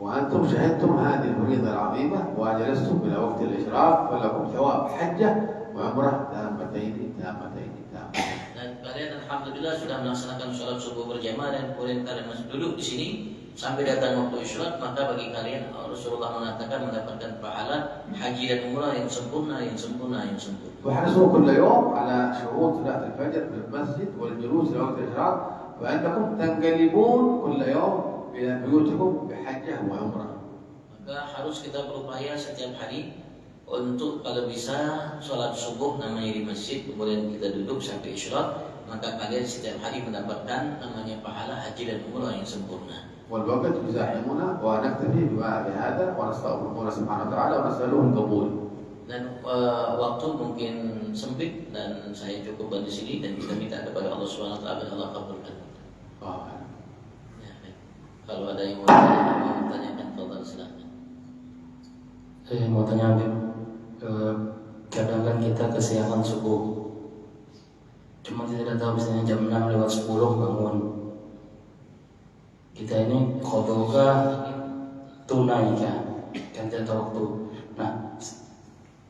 Speaker 2: وأنتم شهدتم هذه الفريضة العظيمة وجلستم إلى وقت الإشراق فلكم ثواب حجة وعمرة تامتين.
Speaker 1: Dan kalian alhamdulillah sudah melaksanakan sholat subuh berjamaah, dan kemudian kalian masih duduk di sini sampai datang waktu isyraq, maka bagi kalian Rasulullah mengatakan mendapatkan pahala haji dan umrah yang sempurna.
Speaker 2: واحرصوا كل يوم على شروط صلاة الفجر في المسجد والجلوس إلى وقت الإشراق فإنكم تنقلبون كل يوم إلى بيوتكم بحجة وعمرة.
Speaker 1: Maka harus kita berupaya setiap hari untuk kalau bisa sholat subuh namanya di masjid, kemudian kita duduk sampai isyraq, maka kalian setiap hari mendapatkan namanya pahala haji dan umrah yang sempurna.
Speaker 2: والوقت يزاحمنا ونكتفي بهذا ونستغفر الله سبحانه وتعالى ونسأله القبول.
Speaker 1: Dan waktu mungkin sempit dan saya cukup di sini, dan kita minta kepada Allah Subhanahu wa taala agar Allah kabulkan. Ya, baik. Kalau ada yang mau tanyakan, fadhal silakan.
Speaker 3: Saya mau tanya, kadang kan kita kesiangan subuh, cuma kita tidak tahu misalnya jam 6:10 bangun. Kita ini qadha tunai kan tidak tahu waktu. Nah,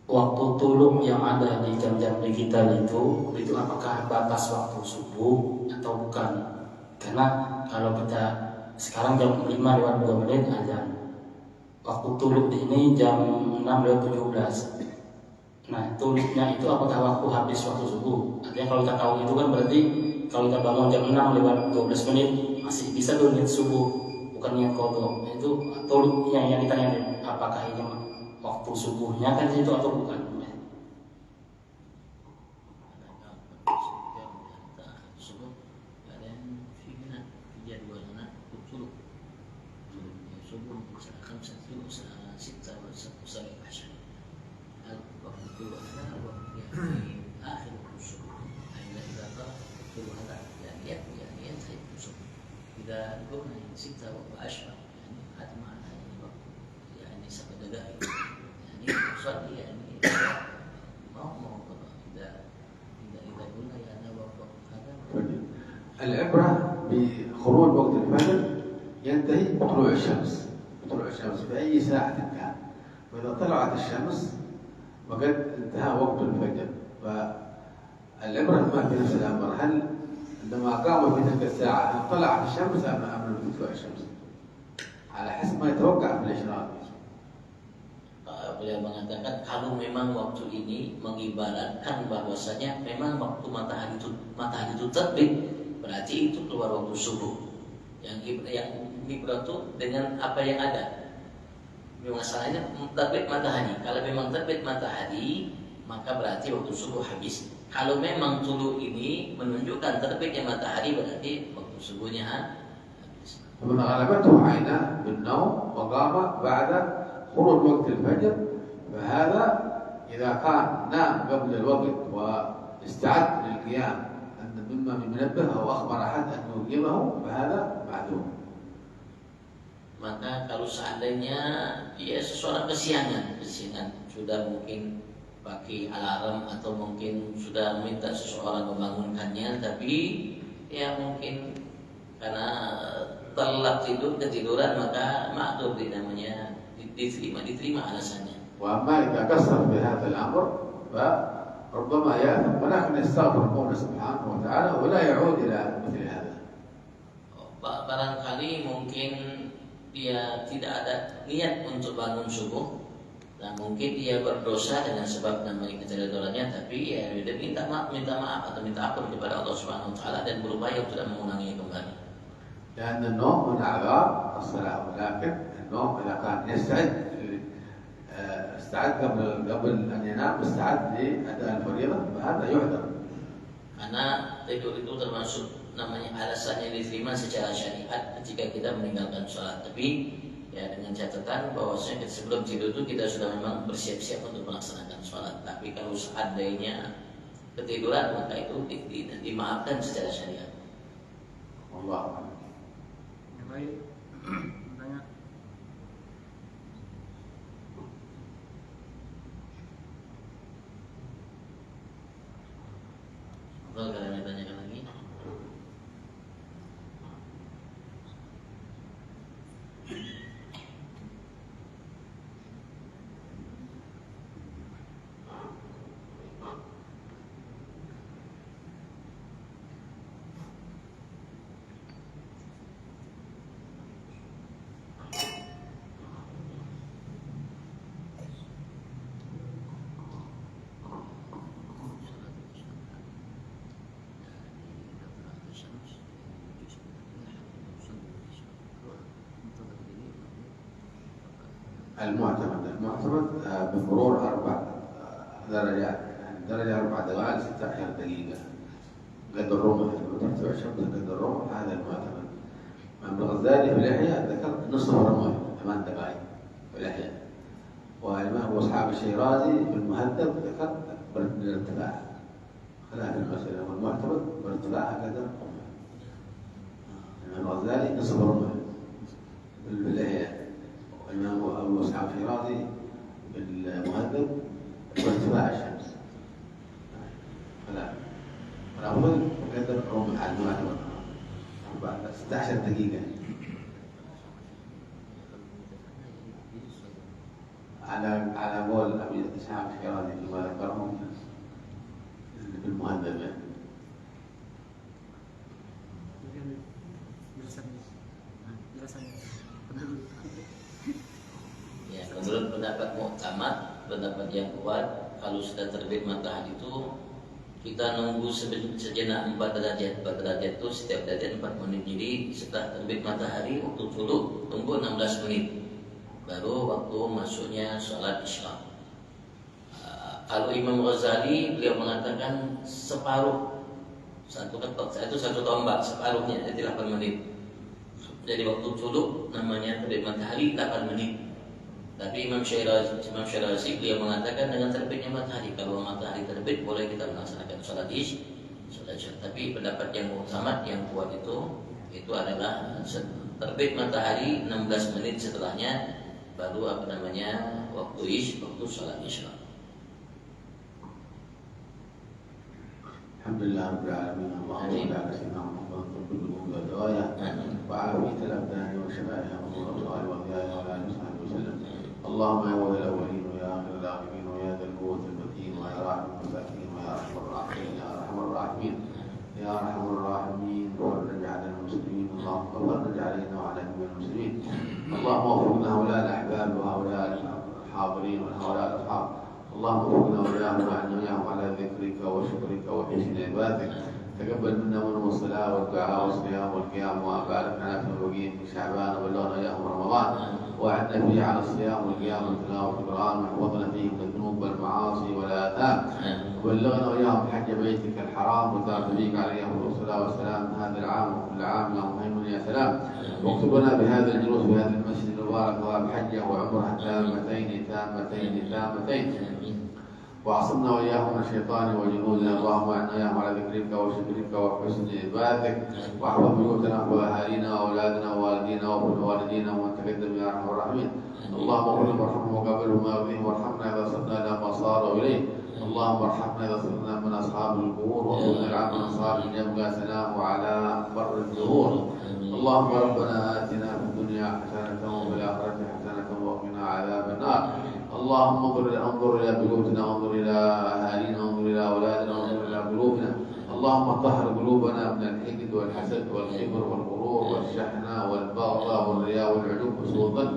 Speaker 3: waktu tuluk yang ada di jam-jam digital itu apakah batas waktu subuh atau bukan? Karena kalau kita sekarang jam 5:02 azan, waktu tuluk ini jam 6:17. Nah, tuluknya itu apakah waktu habis waktu subuh? Artinya kalau kita tahu itu kan berarti kalau kita bangun jam 6:12 masih bisa tuh niat subuh, bukan niat qadha. Itu tuluknya yang ditanya, apakah ini waktu subuhnya kan itu atau bukan?
Speaker 1: إذا قلنا 6 وعشرة يعني هذا معنى يعني 7 دقائق يعني نصلي يعني ما هو قضاء. إذا قلنا يعني وقت هذا
Speaker 2: العبرة بخروج وقت الفجر ينتهي بطلوع الشمس في أي ساعة كان، فإذا طلعت الشمس وقد انتهى وقت الفجر. فالعبرة ما في نفس الأمر، هل عندما قاموا في تلك الساعة هل طلعت الشمس أم لم تطلع الشمس؟ على حسب ما يتوقع في الإشراق.
Speaker 1: Beliau mengatakan kalau memang waktu ini mengibaratkan bahwasanya memang waktu matahari itu terbit, berarti itu keluar waktu subuh. Yang ibarat itu dengan apa yang ada. Masalahnya terbit matahari. Kalau memang terbit matahari, maka berarti waktu subuh habis. Kalau memang tulu ini menunjukkan terbitnya matahari, berarti waktu subuhnya habis.
Speaker 2: ومن غلبته عيناه بالنوم وقام بعد خروج وقت الفجر، فهذا إذا كان نام قبل الوقت واستعد للقيام أن مما منبه أو أخبر أحد أن يقيمه فهذا معذور.
Speaker 1: Maka kalau seandainya dia seseorang kesiangan sudah mungkin pakai alarm atau mungkin sudah minta seseorang membangunkannya, tapi ya mungkin karena telat ketiduran, maka makdur namanya diterima alasannya.
Speaker 2: وأما إذا قصر بهذا الأمر فربما يأثم، ولكن يستغفر الله سبحانه وتعالى ولا يعود إلى مثل هذا.
Speaker 1: Barangkali mungkin dia tidak ada niat untuk bangun subuh, dan mungkin dia berdosa dengan sebab namanya keteledorannya, tapi ya dia minta maaf atau minta ampun kepada Allah Subhanahu wa taala dan berupaya untuk tidak mengulanginya kembali.
Speaker 2: لأن النوم من أعذار الصلاة، ولكن النوم إذا كان استعد قبل أن ينام، استعد لأداء الفريضة، فهذا يعذر.
Speaker 1: Karena tidur itu termasuk namanya alasan yang diterima secara syariat ketika kita meninggalkan sholat. Tapi Ya, dengan catatan bahwasanya sebelum tidur itu kita sudah memang bersiap-siap untuk melaksanakan sholat. Tapi kalau seandainya ketiduran, maka itu dimaafkan secara syariat.
Speaker 2: Allah.
Speaker 4: Yang lain bertanya.
Speaker 1: Kalau kalian ditanyakan lagi.
Speaker 2: المعتمد بمرور 4 درجات، يعني درجة 4 دقائق 16 دقيقة قد الرمح، لما ترتفع الشمس قد الرمح هذا المعتمد. ابن الغزالي في الإحياء ذكر نصف الرمح 8 دقائق في الإحياء، والإمام أبو إسحاق الشيرازي في المهذب ذكر بالارتفاع خلاف المسألة، والمعتمد بالارتفاع هكذا الرمح. الإمام الغزالي نصف الرمح في الإحياء، والإمام أبو إسحاق الشيرازي بالمهذب وارتفاع الشمس. والأفضل قدر الرمح على المعتمد 16 دقيقة على قول أبي إسحاق الشيرازي فيما ذكرهم بالمهذب.
Speaker 1: Ya, menurut pendapat muktamad, pendapat yang kuat, kalau sudah terbit matahari itu kita nunggu sejenak 4 derajat. 4 derajat itu setiap derajat 4 menit. Jadi setelah terbit matahari waktu tuluh tunggu 16 menit. Baru waktu masuknya sholat isya. Kalau Imam Ghazali beliau mengatakan separuh, satu tombak separuhnya, jadi 8 menit. Jadi waktu tuluh namanya terbit matahari 8 menit. Tapi Imam Syirazi beliau mengatakan dengan terbitnya matahari, kalau matahari terbit boleh kita melaksanakan sholat isya. Tapi pendapat yang utama yang kuat itu adalah terbit matahari 16 menit setelahnya baru waktu sholat isya.
Speaker 2: Alhamdulillah Rabbil Alamin. Allahumma barik lana Muhammad wa kullu wadaya wa afiyat al-abdan wa shafa'a wa al-awsal wa al-ghaya wa ala alihi wa sahbihi wasallam. اللهم يا أول الأولين ويا آخر الآخرين ويا ذا القوة المتين ويا راحم المساكين ويا أرحم الراحمين يا أرحم الراحمين يا أرحم الراحمين فرج على المسلمين. اللهم فرج علينا وعلى جميع المسلمين. اللهم وفقنا هؤلاء الأحباب وهؤلاء الحاضرين وهؤلاء الأصحاب. اللهم وفقنا وإياهم وعنا وإياهم على ذكرك وشكرك وحسن عبادتك. تقبل منا ومنهم الصلاة والدعاء والصيام والقيام وبارك لنا في الوقيت في شعبان وبلغنا إياهم رمضان وأعنا فيه على الصيام والقيام وتلاوة القرآن واحفظنا فيه من الذنوب والمعاصي والآثام وبلغنا وإياهم حج بيتك الحرام وتاب بك عليه الصلاة والسلام هذا العام وكل عام يا مهيمن يا سلام. واكتب لنا بهذا الجلوس في هذا المسجد المبارك وبحجه وعمره تامتين وعصمنا وإياهم من الشيطان وجنوده. اللهم أعنا وإياهم على ذكرك وشكرك وحسن عبادتك واحفظ بيوتنا وأهالينا وأولادنا ووالدينا ووالدينا ومن تقدم يا أرحم الراحمين. اللهم اغفر لهم وارحمهم وقبلهم وارضهم وارحمنا إذا صرنا إلى ما صاروا إليه. اللهم ارحمنا إذا صرنا من أصحاب القبور وارزقنا العام من أصحاب الجنة سلام على بر الدهور. اللهم ربنا آتنا في الدنيا حسنة وفي الآخرة حسنة وقنا عذاب النار. اللهم انظر إلى بيوتنا وانظر إلى أهالينا وانظر إلى أولادنا وانظر إلى قلوبنا. اللهم طهر قلوبنا من الحقد والحسد والكبر والغرور والشحنة والبغضاء والرياء والعجب وسوء الظن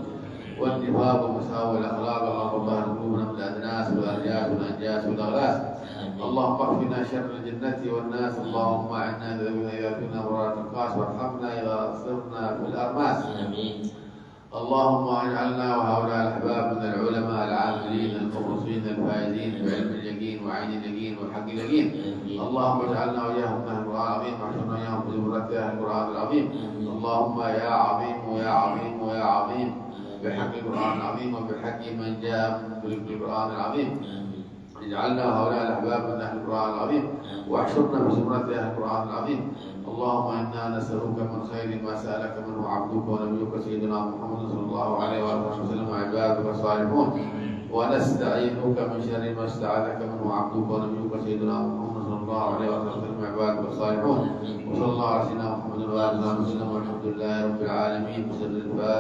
Speaker 2: والنفاق ومساوئ الأخلاق. اللهم طهر قلوبنا من الأدناس والأرجاس والأنجاس والأغلاس. اللهم اكفنا شر الجنة والناس. اللهم أعنا إذا كنا مرارة القاس وارحمنا إذا صرنا في الأرماس. اللهم اجعلنا وهؤلاء الأحباب من العلماء العاملين المخلصين الفائزين بعلم اليقين وعين اليقين والحق اليقين. اللهم اجعلنا وإياهم من أهل القرآن العظيم واحشرنا وإياهم في زمرة أهل القرآن العظيم. اللهم يا عظيم ويا عظيم ويا عظيم بحق القرآن العظيم وبحق من جاء بالقرآن العظيم.
Speaker 1: آمين.
Speaker 2: اجعلنا هؤلاء الأحباب من أهل القرآن العظيم واحشرنا في زمرة أهل القرآن العظيم. اللهم إنا نسألك من خير ما سألك منه عبدك ونبيك سيدنا محمد صلى الله عليه وآله وسلم وعبادك الصالحون، ونستعيذك من شر ما استعاذك منه عبدك ونبيك سيدنا محمد صلى الله عليه وسلم وعبادك الصالحون. وصلى الله على سيدنا محمد وآله وسلم والحمد لله رب العالمين. بسر الفاتحة.